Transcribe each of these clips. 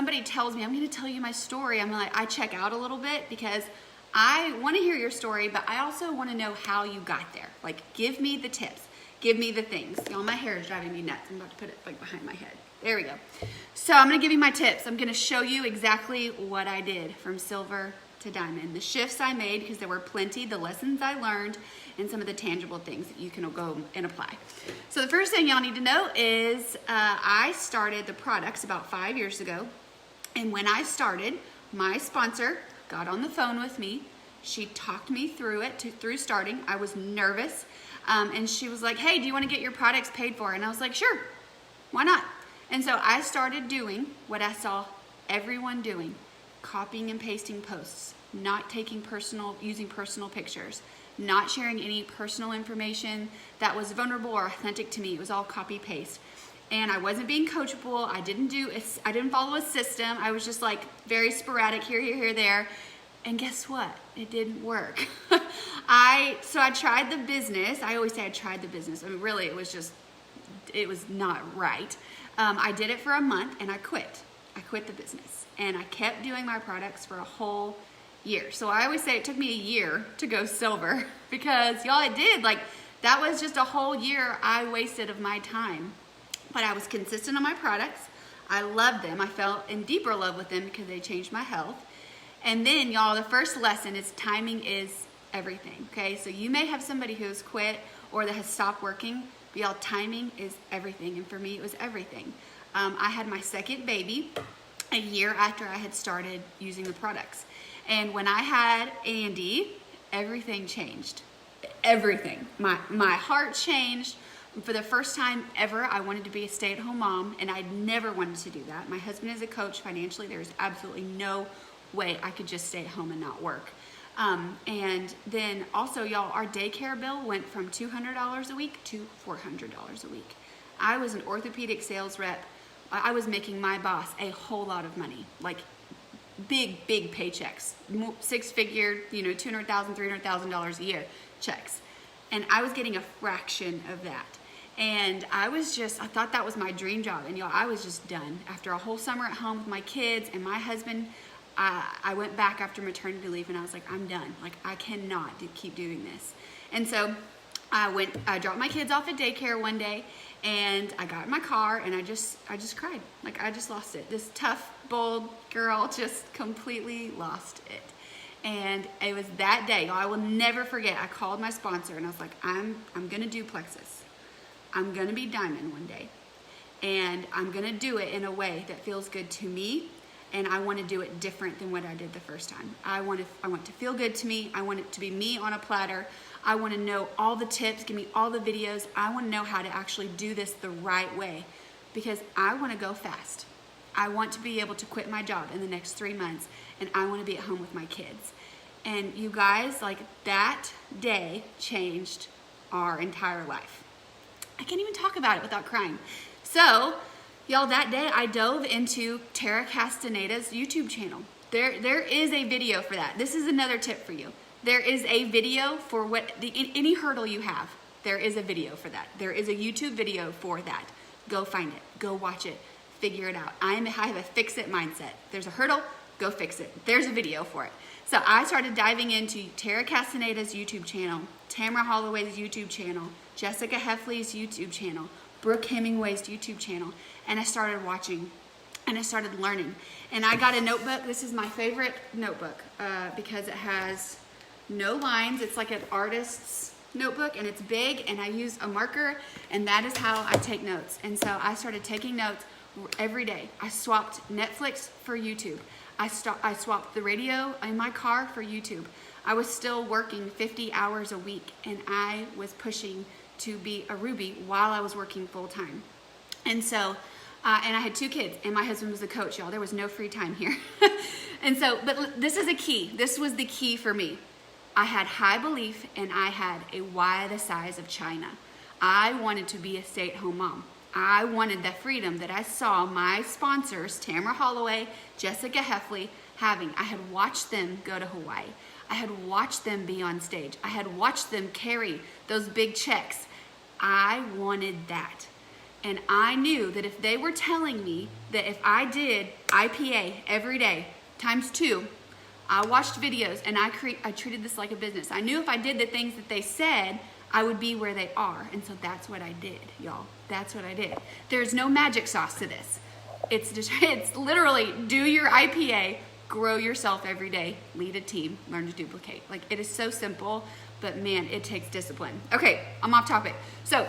somebody tells me, I'm going to tell you my story, I'm like, I check out a little bit because I want to hear your story, but I also want to know how you got there. Like, give me the tips. Give me the things. Y'all, my hair is driving me nuts. I'm about to put it like behind my head. There we go. So I'm going to give you my tips. I'm going to show you exactly what I did from silver to diamond. The shifts I made, because there were plenty, the lessons I learned, and some of the tangible things that you can go and apply. So the first thing y'all need to know is I started the products about 5 years ago. And when I started, my sponsor got on the phone with me. She talked me through it, through starting. I was nervous. And she was like, hey, do you want to get your products paid for? And I was like, sure, why not? And so I started doing what I saw everyone doing, copying and pasting posts, not taking using personal pictures, not sharing any personal information that was vulnerable or authentic to me. It was all copy paste. And I wasn't being coachable. I didn't follow a system. I was just like very sporadic, here, there. And guess what? It didn't work. So I tried the business. I always say I tried the business. I mean, really, it was not right. I did it for a month and I quit. I quit the business and I kept doing my products for a whole year. So I always say it took me a year to go silver because y'all, it did. Like, that was just a whole year I wasted of my time. But I was consistent on my products. I loved them. I fell in deeper love with them because they changed my health. And then, y'all, the first lesson is timing is everything, okay? So you may have somebody who's quit or that has stopped working, but y'all, timing is everything. And for me, it was everything. I had my second baby a year after I had started using the products. And when I had Andy, everything changed. Everything. My heart changed. For the first time ever, I wanted to be a stay-at-home mom, and I'd never wanted to do that. My husband is a coach financially. There's absolutely no way I could just stay at home and not work. And then also, y'all, our daycare bill went from $200 a week to $400 a week. I was an orthopedic sales rep. I was making my boss a whole lot of money, like big paychecks, six-figure, $200,000, $300,000 a year checks. And I was getting a fraction of that. And I thought that was my dream job. And y'all, I was just done. After a whole summer at home with my kids and my husband, I went back after maternity leave and I was like, I'm done. Like, I cannot keep doing this. And so I dropped my kids off at daycare one day and I got in my car and I just cried. Like, I just lost it. This tough, bold girl just completely lost it. And it was that day, I will never forget, I called my sponsor and I was like, I'm gonna do Plexus. I'm gonna be diamond one day. And I'm gonna do it in a way that feels good to me, and I wanna do it different than what I did the first time. I want to feel good to me. I want it to be me on a platter. I wanna know all the tips, give me all the videos. I wanna know how to actually do this the right way because I wanna go fast. I want to be able to quit my job in the next 3 months, and I want to be at home with my kids. And you guys, like, that day changed our entire life. I can't even talk about it without crying. So, y'all, that day I dove into Tara Castaneda's YouTube channel. There is a video for that. This is another tip for you. There is a video for any hurdle you have. There is a video for that. There is a YouTube video for that. Go find it. Go watch it. Figure it out. I have a fix-it mindset. There's a hurdle, go fix it. There's a video for it. So I started diving into Tara Castaneda's YouTube channel, Tamara Holloway's YouTube channel, Jessica Heffley's YouTube channel, Brooke Hemingway's YouTube channel, and I started watching and I started learning. And I got a notebook. This is my favorite notebook because it has no lines. It's like an artist's notebook and it's big, and I use a marker, and that is how I take notes. And so I started taking notes every day. I swapped Netflix for YouTube. I swapped the radio in my car for YouTube. I was still working 50 hours a week, and I was pushing to be a Ruby while I was working full time. And so, and I had 2 kids, and my husband was a coach, y'all. There was no free time here. And so, but this is a key. This was the key for me. I had high belief, and I had a why the size of China. I wanted to be a stay-at-home mom. I wanted the freedom that I saw my sponsors, Tamara Holloway, Jessica Heffley, having. I had watched them go to Hawaii. I had watched them be on stage. I had watched them carry those big checks. I wanted that. And I knew that if they were telling me that if I did IPA every day times 2, I watched videos and I treated this like a business. I knew if I did the things that they said, I would be where they are. And so that's what I did, y'all. That's what I did. There's no magic sauce to this. It's literally do your IPA, grow yourself every day, lead a team, learn to duplicate. Like, it is so simple, but man, it takes discipline. Okay, I'm off topic. So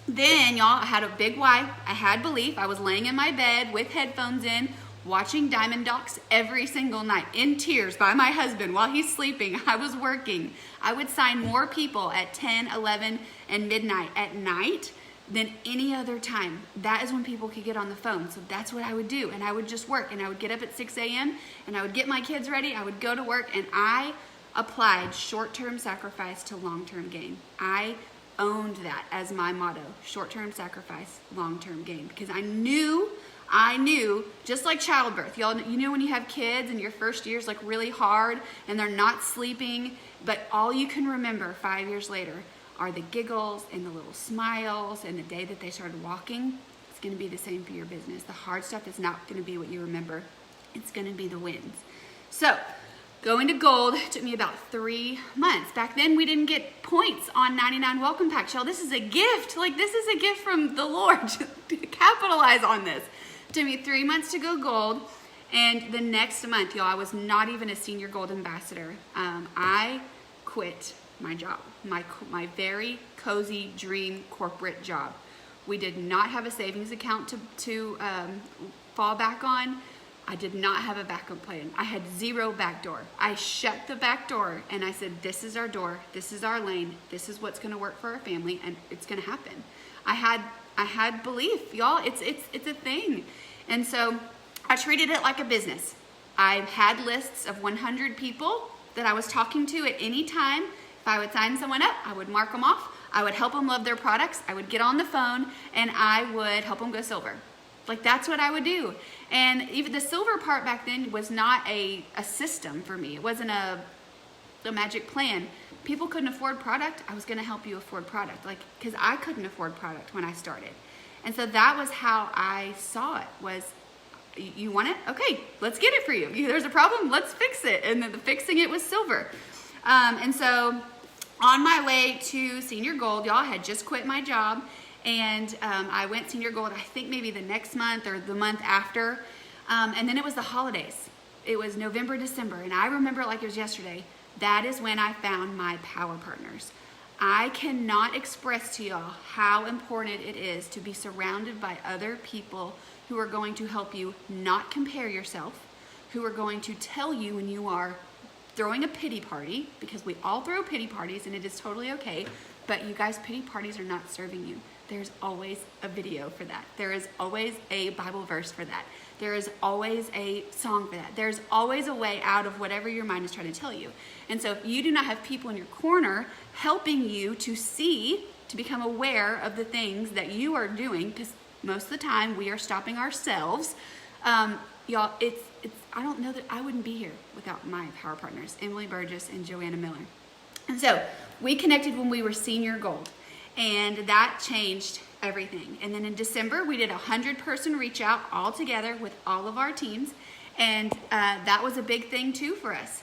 then, y'all, I had a big why. I had belief. I was laying in my bed with headphones in, watching Diamond Docs every single night in tears by my husband while he's sleeping. I was working. I would sign more people at 10, 11, and midnight at night than any other time. That is when people could get on the phone. So that's what I would do. And I would just work. And I would get up at 6 a.m. and I would get my kids ready. I would go to work, and I applied short-term sacrifice to long-term gain. I owned that as my motto: short-term sacrifice, long-term gain. Because I knew, just like childbirth, y'all, you know when you have kids and your first year is like really hard and they're not sleeping, but all you can remember 5 years later are the giggles and the little smiles and the day that they started walking. It's going to be the same for your business. The hard stuff is not going to be what you remember. It's going to be the wins. So going to gold took me about 3 months. Back then, we didn't get points on 99 welcome packs, y'all. This is a gift. Like, this is a gift from the Lord. Capitalize on this. It took me 3 months to go gold. And the next month, y'all, I was not even a senior gold ambassador. I quit my job, my very cozy dream corporate job. We did not have a savings account to fall back on. I did not have a backup plan. I had 0 back door. I shut the back door and I said, this is our door. This is our lane. This is what's going to work for our family, and it's going to happen. I had belief, y'all. It's a thing. And so I treated it like a business. I had lists of 100 people that I was talking to at any time. If I would sign someone up, I would mark them off. I would help them love their products. I would get on the phone and I would help them go silver. Like, that's what I would do. And even the silver part back then was not a system for me. It wasn't a magic plan. People couldn't afford product. I was going to help you afford product. Like, because I couldn't afford product when I started. And so that was how I saw it, was, you want it? Okay, let's get it for you. There's a problem, let's fix it. And then the fixing it was silver. And so on my way to senior gold, y'all, had just quit my job. And I went senior gold, I think maybe the next month or the month after. And then it was the holidays. It was November, December. And I remember it like it was yesterday. That is when I found my power partners. I cannot express to y'all how important it is to be surrounded by other people who are going to help you not compare yourself, who are going to tell you when you are throwing a pity party, because we all throw pity parties and it is totally okay, but you guys, pity parties are not serving you. There's always a video for that. There is always a Bible verse for that. There is always a song for that. There's always a way out of whatever your mind is trying to tell you. And so if you do not have people in your corner helping you to see, to become aware of the things that you are doing, because most of the time we are stopping ourselves, y'all, I don't know that I wouldn't be here without my power partners, Emily Burgess and Joanna Miller. And so we connected when we were senior gold, and that changed everything. And then in December, we did a 100-person reach out all together with all of our teams. And that was a big thing too for us.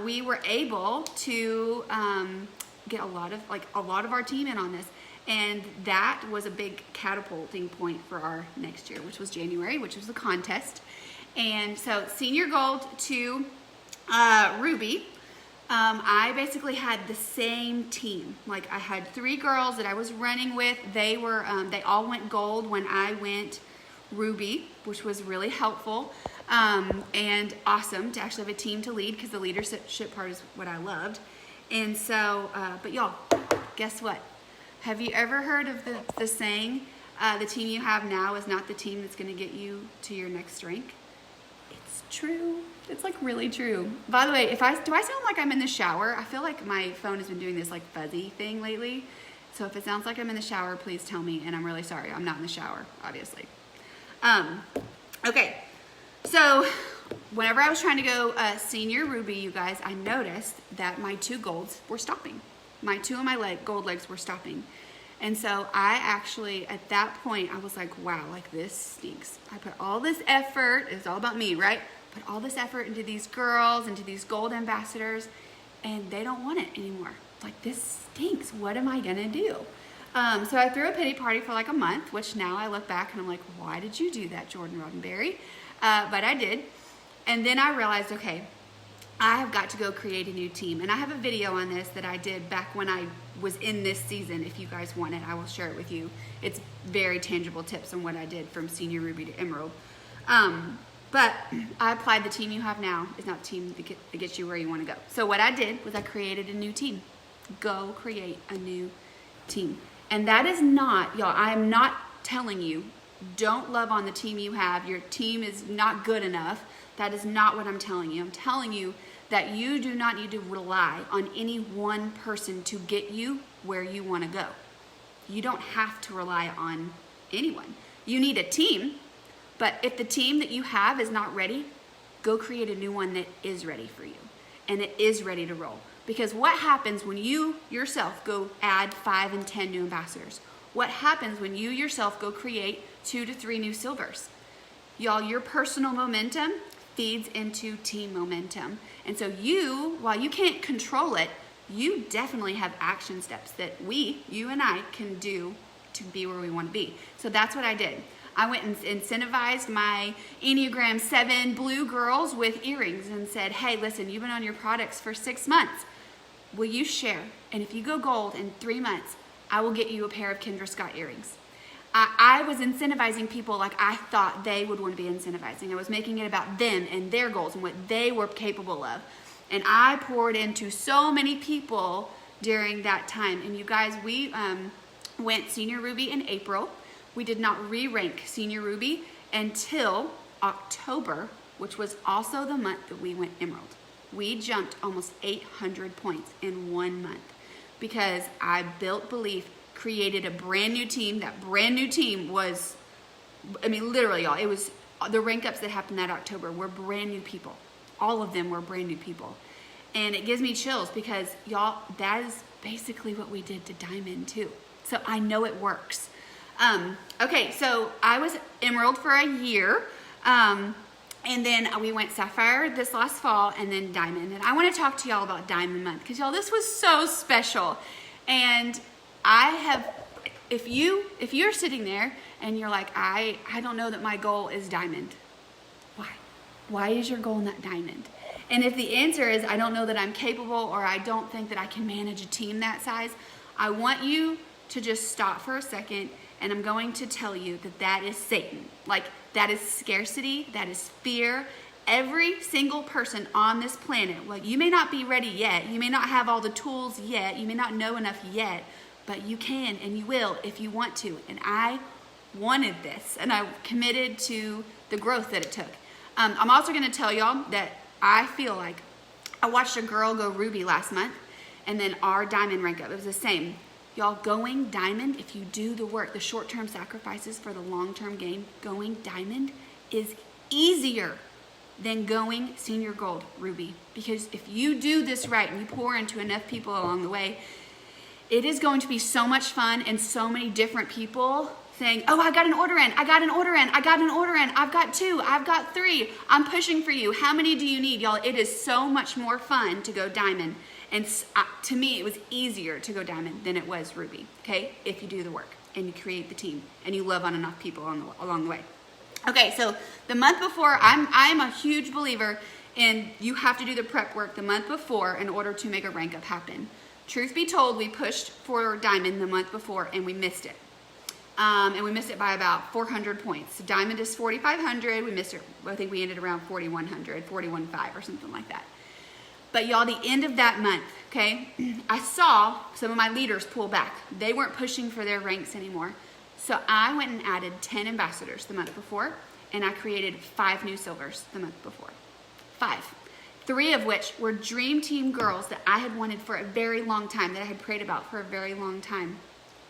We were able to get a lot of our team in on this. And that was a big catapulting point for our next year, which was January, which was the contest. And so senior gold to Ruby, I basically had the same team. Like, I had 3 girls that I was running with. They all went gold when I went Ruby, which was really helpful and awesome to actually have a team to lead, because the leadership part is what I loved. And so, but y'all, guess what? Have you ever heard of the saying, the team you have now is not the team that's going to get you to your next rank? It's true. It's like really true. By the way, do I sound like I'm in the shower? I feel like my phone has been doing this like fuzzy thing lately. So if it sounds like I'm in the shower, please tell me, and I'm really sorry. I'm not in the shower, obviously. Okay, so whenever I was trying to go senior Ruby, you guys, I noticed that my 2 golds were stopping. My 2 of my gold legs were stopping. And so I actually, at that point, I was like, wow, like this stinks. I put all this effort, it's all about me, right? Put all this effort into these girls, into these gold ambassadors, and they don't want it anymore. Like, this stinks. What am I gonna do? So I threw a pity party for like a month, which now I look back and I'm like, why did you do that, Jordan Roddenberry? But I did. And then I realized, okay, I have got to go create a new team. And I have a video on this that I did back when I was in this season. If you guys want it, I will share it with you. It's very tangible tips on what I did from Senior Ruby to Emerald. But I applied the team you have now is not the team that gets you where you want to go. So what I did was I created a new team. Go create a new team. And that is not, y'all, I am not telling you, don't love on the team you have. Your team is not good enough. That is not what I'm telling you. I'm telling you that you do not need to rely on any one person to get you where you want to go. You don't have to rely on anyone. You need a team, but if the team that you have is not ready, go create a new one that is ready for you and it is ready to roll. Because what happens when you yourself go add 5 and 10 new ambassadors? What happens when you yourself go create 2 to 3 new silvers? Y'all, your personal momentum feeds into team momentum. And so you, while you can't control it, you definitely have action steps that you and I can do to be where we want to be. So that's what I did. I went and incentivized my Enneagram 7 blue girls with earrings and said, hey, listen, you've been on your products for 6 months. Will you share? And if you go gold in 3 months, I will get you a pair of Kendra Scott earrings. I was incentivizing people like I thought they would want to be incentivizing. I was making it about them and their goals and what they were capable of. And I poured into so many people during that time. And you guys, we went Senior Ruby in April. We did not re-rank Senior Ruby until October, which was also the month that we went Emerald. We jumped almost 800 points in 1 month because I built belief, created a brand new team. That brand new team was, I mean, literally, y'all, it was the rank ups that happened that October were brand new people. All of them were brand new people. And it gives me chills because, y'all, that is basically what we did to Diamond too. So I know it works. Okay, so I was Emerald for a year. And then we went Sapphire this last fall and then Diamond. And I want to talk to y'all about Diamond Month because, y'all, this was so special. And I have, if you're sitting there and you're like, I don't know that my goal is Diamond. Why? Why is your goal not Diamond? And if the answer is, I don't know that I'm capable or I don't think that I can manage a team that size, I want you to just stop for a second and I'm going to tell you that that is Satan. Like, that is scarcity, that is fear. Every single person on this planet, well, you may not be ready yet, you may not have all the tools yet, you may not know enough yet, but you can and you will if you want to. And I wanted this and I committed to the growth that it took. I'm also going to tell y'all that I feel like I watched a girl go Ruby last month and then our Diamond rank up. It was the same. Y'all, going Diamond, if you do the work, the short-term sacrifices for the long-term gain, going Diamond is easier than going Senior Gold Ruby. Because if you do this right and you pour into enough people along the way, it is going to be so much fun and so many different people saying, oh, I got an order in, I got an order in, I got an order in, I've got 2, I've got 3, I'm pushing for you. How many do you need? Y'all, it is so much more fun to go Diamond. And to me, it was easier to go Diamond than it was Ruby, okay? If you do the work and you create the team and you love on enough people along the way. Okay, so the month before, I'm a huge believer in you have to do the prep work the month before in order to make a rank up happen. Truth be told, we pushed for Diamond the month before and we missed it. And we missed it by about 400 points. So Diamond is 4,500. We missed it. I think we ended around 4,100, 41.5 or something like that. But y'all, the end of that month, okay, I saw some of my leaders pull back. They weren't pushing for their ranks anymore. So I went and added 10 ambassadors the month before, and I created 5 new silvers the month before. 5. 3 of which were dream team girls that I had wanted for a very long time, that I had prayed about for a very long time.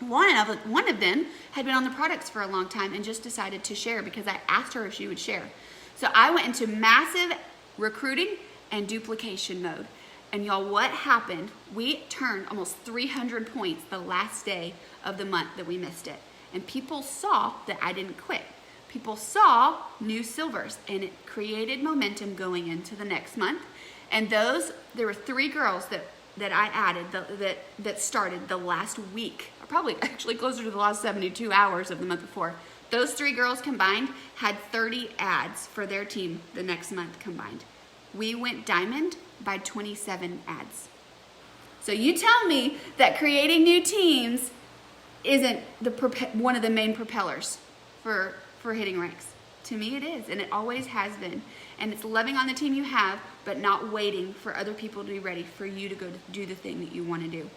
One of them had been on the products for a long time and just decided to share because I asked her if she would share. So I went into massive recruiting and duplication mode. And y'all, what happened? We turned almost 300 points the last day of the month that we missed it. And people saw that I didn't quit. People saw new silvers, and it created momentum going into the next month. And there were 3 girls that I added that started the last week, or probably actually closer to the last 72 hours of the month before. Those 3 girls combined had 30 ads for their team the next month combined. We went diamond by 27 ads. So you tell me that creating new teams isn't one of the main propellers for hitting ranks. To me it is, and it always has been. And it's loving on the team you have, but not waiting for other people to be ready for you to go to do the thing that you want to do.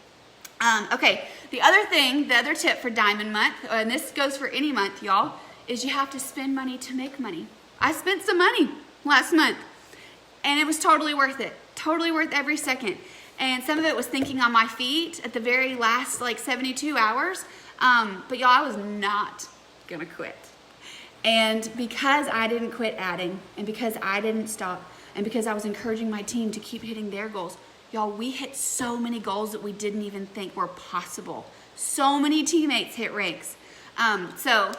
Okay, the other tip for Diamond Month, and this goes for any month, y'all, is you have to spend money to make money. I spent some money last month, and it was totally worth it. Totally worth every second. And some of it was thinking on my feet at the very last 72 hours. But y'all, I was not gonna quit. And because I didn't quit adding, and because I didn't stop, and because I was encouraging my team to keep hitting their goals, y'all, we hit so many goals that we didn't even think were possible. So many teammates hit ranks. So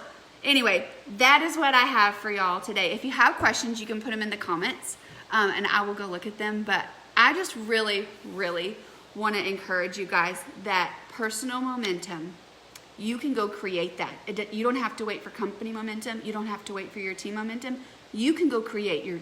anyway, that is what I have for y'all today. If you have questions, you can put them in the comments, and I will go look at them. But I just really, really want to encourage you guys that personal momentum, you can go create that. You don't have to wait for company momentum. You don't have to wait for your team momentum. You can go create your